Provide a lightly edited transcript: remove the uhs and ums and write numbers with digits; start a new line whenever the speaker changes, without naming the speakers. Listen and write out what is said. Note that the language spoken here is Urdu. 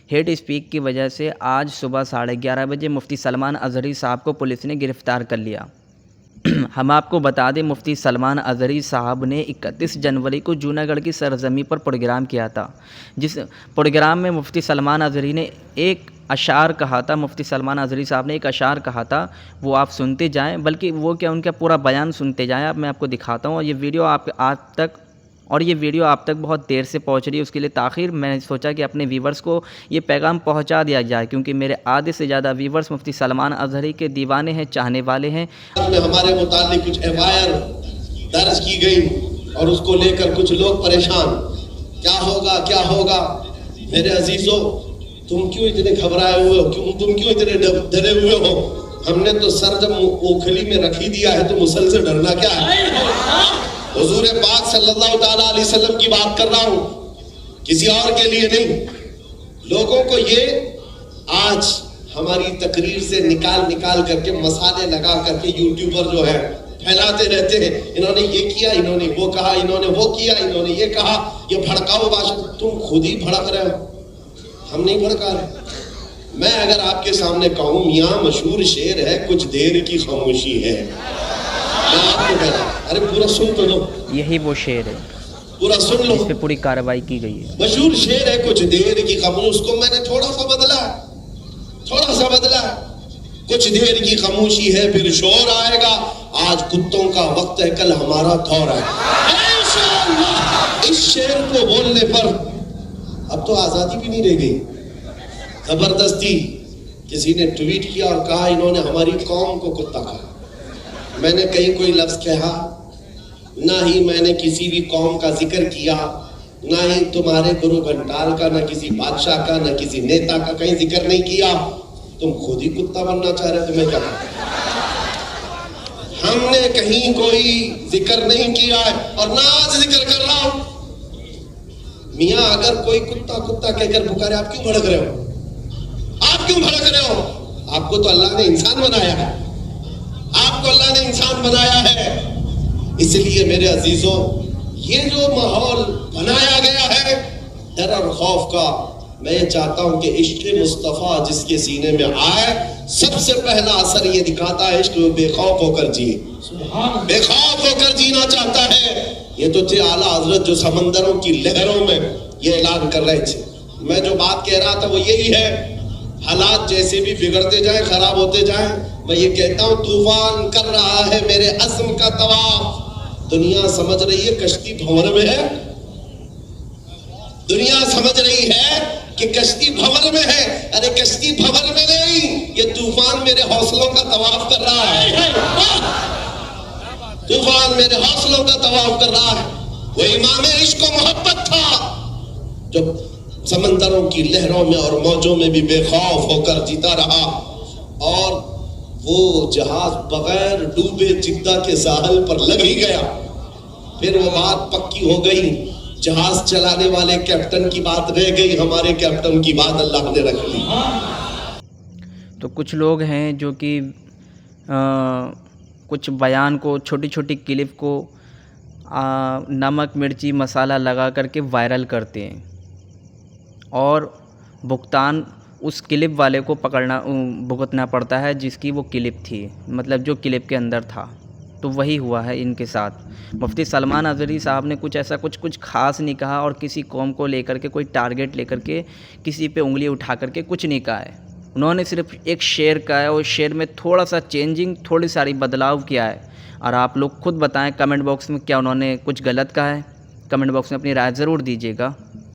ہیٹ اسپیک کی وجہ سے آج صبح 11:30 بجے مفتی سلمان اظہری صاحب کو پولیس نے گرفتار کر لیا۔ ہم آپ کو بتا دیں مفتی سلمان اظہری صاحب نے 31 جنوری کو جوناگڑھ کی سرزمین پر پروگرام کیا تھا، جس پروگرام میں مفتی سلمان اظہری نے ایک اشعار کہا تھا، مفتی سلمان اظہری صاحب نے ایک اشعار کہا تھا، وہ آپ سنتے جائیں، بلکہ وہ کیا ان کا پورا بیان سنتے جائیں، اب میں آپ کو دکھاتا ہوں، اور یہ ویڈیو آپ تک بہت دیر سے پہنچ رہی ہے، اس کے لیے تاخیر۔ میں نے سوچا کہ اپنے ویورز کو یہ پیغام پہنچا دیا جائے، کیونکہ میرے آدھے سے زیادہ ویورز مفتی سلمان اظہری کے دیوانے ہیں، چاہنے والے ہیں۔
میں ہمارے متعلق کچھ ایفآئی آر درج کی گئی اور اس کو لے کر کچھ لوگ پریشان، کیا ہوگا۔ میرے عزیزوں، تم کیوں اتنے گھبرائے ہوئے ہو، تم کیوں اتنے ڈرے ہوئے ہو؟ ہم نے تو سر جب اوکھلی میں رکھی دیا ہے تو مسل سے ڈرنا کیا ہے؟ حضور پاک صلی اللہ تعالیٰ علیہ وسلم کی بات کر رہا ہوں، کسی اور کے لیے نہیں۔ لوگوں کو یہ آج ہماری تقریر سے نکال کر کے مسالے لگا کر کے یوٹیوبر جو ہے پھیلاتے رہتے ہیں، انہوں نے یہ کیا، انہوں نے وہ کہا، انہوں نے وہ کیا، انہوں نے یہ کہا، یہ بھڑکاؤ باشد۔ تم خود ہی بھڑک رہے ہو، ہم نہیں بھڑکا رہے۔ میں اگر آپ کے سامنے کہوں میاں مشہور شعر ہے، کچھ دیر کی خاموشی ہے، میں آپ کو کہہ رہا ہوں، ارے پورا سن تو لو،
یہی وہ شعر ہے
پورا سن لو،
اس پہ پوری کارروائی کی گئی ہے۔
مشہور شعر ہے کچھ دیر کی خاموشی، اس کو میں نے تھوڑا سا بدلا، کچھ دیر کی خاموشی ہے پھر شور آئے گا، آج کتوں کا وقت ہے کل ہمارا دور ہے۔ اس شعر کو بولنے پر اب تو آزادی بھی نہیں رہ گئی، زبردستی کسی نے ٹویٹ کیا اور کہا انہوں نے ہماری قوم کو کتا کہا۔ میں نے کہیں کوئی لفظ کہا؟ نہ ہی میں نے کسی بھی قوم کا ذکر کیا، نہ ہی تمہارے گرو گھنٹال کا، نہ کسی بادشاہ کا، نہ کسی نیتا کا کہیں ذکر نہیں کیا۔ تم خود ہی کتا بننا چاہ رہے، تمہیں کیا؟ ہم نے کہیں کوئی ذکر نہیں کیا ہے اور نہ آج ذکر کر رہا ہوں۔ میاں اگر کوئی کتا کہہ کر پکارے، آپ کیوں بھڑک رہے ہو؟ آپ کو تو اللہ نے انسان بنایا ہے، اس لیے میرے عزیزوں یہ جو ماحول بنایا گیا ہے ڈر اور خوف کا، میں یہ چاہتا ہوں کہ عشق مصطفیٰ جس کے سینے میں آئے، سب سے پہلا اثر یہ دکھاتا ہے عشق بے خوف ہو کر جیے، بے خوف ہو کر جینا چاہتا ہے۔ یہ تو تھے اعلیٰ حضرت جو سمندروں کی لہروں میں یہ اعلان کر رہے تھے۔ میں جو بات کہہ رہا تھا وہ یہی ہے، حالات جیسے بھی بگڑتے جائیں، خراب ہوتے جائیں، میں یہ کہتا ہوں طوفان کر رہا ہے میرے عزم کا طواف۔ دنیا سمجھ رہی ہے کشتی بھنور میں ہے، دنیا سمجھ رہی ہے کہ کشتی بھنور میں ہے، ارے کشتی بھنور میں نہیں، یہ طوفان میرے حوصلوں کا طواف کر رہا ہے، طوفان میرے حوصلوں کا طواف کر رہا ہے۔ وہ امام عشق و محبت تھا جو سمندروں کی لہروں میں اور موجوں میں بھی بے خوف ہو کر جیتا رہا، اور وہ جہاز بغیر ڈوبے جدہ کے ساحل پر لگ ہی گیا۔ پھر وہ بات پکی ہو گئی، جہاز چلانے والے کیپٹن کی بات رہ گئی، ہمارے کیپٹن کی بات اللہ نے رکھ لی۔
تو کچھ لوگ ہیں جو کہ کچھ بیان کو، چھوٹی چھوٹی کلپ کو نمک مرچی مسالہ لگا کر کے وائرل کرتے ہیں، اور بھگتان اس کلپ والے کو بھگتنا پڑتا ہے جس کی وہ کلپ تھی، مطلب جو کلپ کے اندر تھا۔ تو وہی ہوا ہے ان کے ساتھ۔ مفتی سلمان اظہری صاحب نے کچھ خاص نہیں کہا، اور کسی قوم کو لے کر کے کوئی ٹارگٹ لے کر کے کسی پہ انگلی اٹھا کر کے کچھ نہیں کہا ہے۔ انہوں نے صرف ایک شعر کہا ہے، اور شعر میں تھوڑا سا چینجنگ، تھوڑی ساری بدلاؤ کیا ہے، اور آپ لوگ خود بتائیں کمنٹ باکس میں کیا انہوں نے کچھ غلط کہا ہے۔ کمنٹ باکس میں اپنی رائے ضرور دیجیے گا۔